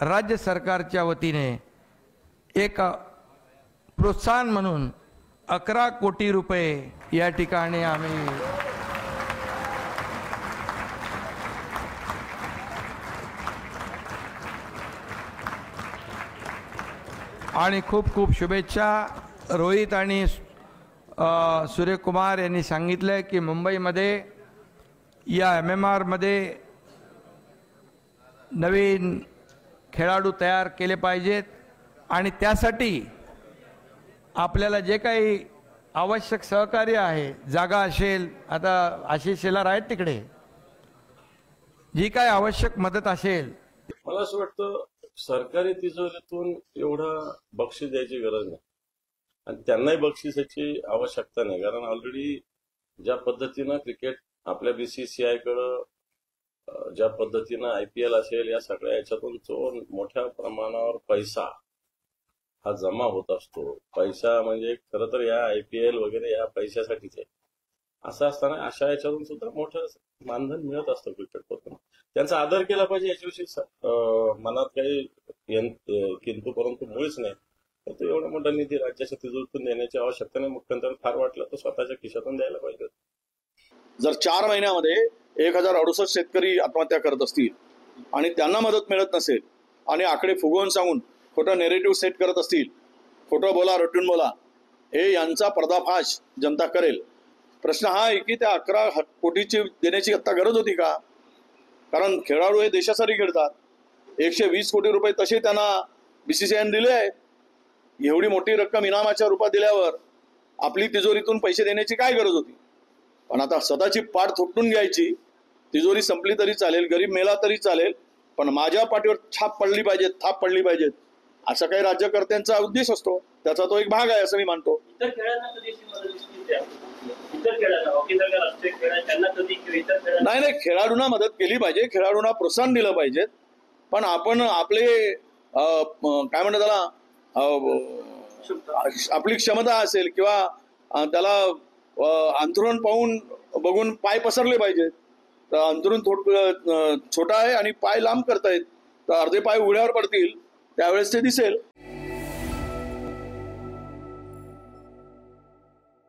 राज्य सरकारच्या वतीने एक प्रोत्साहन म्हणून 11 कोटी रुपये या ठिकाणी आम्ही आणि खूप खूप शुभेच्छा. रोहित आणि सूर्यकुमार यांनी सांगितलं की मुंबईमध्ये या MMR मध्ये नवीन खेळाडू तयार केले पाहिजेत आणि त्यासाठी आपल्याला जे काही आवश्यक सहकार्य आहे, जागा असेल, आता आशिष शेलार आहेत तिकडे, जी काही आवश्यक मदत असेल, मला असं वाटतं सरकारी तिजोरीतून एवढा बक्षीस द्यायची गरज नाही आणि त्यांनाही बक्षिसाची आवश्यकता नाही. कारण ऑलरेडी ज्या पद्धतीनं क्रिकेट आपल्या BCCI कडं ज्या पद्धतीनं IPL असेल या सगळ्या याच्यातून जो मोठ्या प्रमाणावर पैसा हा जमा होत असतो. पैसा म्हणजे खरं तर या IPL वगैरे या पैशासाठीच आहे. असं असताना अशा याच्यातून सुद्धा मोठं मानधन मिळत असतं क्रिकेटमधून. त्यांचा आदर केला पाहिजे याच्याविषयी मनात काही किंतु परंतु मुळीच नाही. तर एवढा मोठा निधी राज्याच्या तिजोरीतून देण्याची आवश्यकता नाही. मुख्यमंत्र्यांना फार वाटलं तर स्वतःच्या खिशातून द्यायला पाहिजे. जर 4 महिन्यामध्ये 1068 शेतकरी आत्महत्या करत असतील आणि त्यांना मदत मिळत नसेल आणि आकडे फुगवून सांगून खोटं नेरेटिव्ह सेट करत असतील, खोटं बोला रटून बोला, हे यांचा पर्दाफाश जनता करेल. प्रश्न हा आहे की त्या 11 कोटीची देण्याची आत्ता गरज होती का? कारण खेळाडू हे देशासाठी खेळतात. 120 कोटी रुपये तसे त्यांना BCCI दिले आहेत. एवढी मोठी रक्कम इनामाच्या रूपात दिल्यावर आपली तिजोरीतून पैसे देण्याची काय गरज होती? पण आता स्वतःची पाठ थोपटून घ्यायची. तिजोरी संपली तरी चालेल, गरीब मेला तरी चालेल, पण माझ्या पाठीवर छाप पडली पाहिजे, थाप पडली पाहिजेत, असा काही राज्यकर्त्यांचा उद्देश असतो. त्याचा तो एक भाग आहे असं मी मानतो. नाही नाही, खेळाडूंना मदत केली पाहिजे, खेळाडूंना प्रोत्साहन दिलं पाहिजे. पण आपण आपले काय म्हणतात त्याला, आपली क्षमता असेल किंवा त्याला अंथरुण पाहून बघून पाय पसरले पाहिजेत. तर अंथरुण छोटा आहे आणि पाय लांब करतायत, तर अर्धे पाय उघड्यावर पडतील, त्यावेळेस ते दिसेल.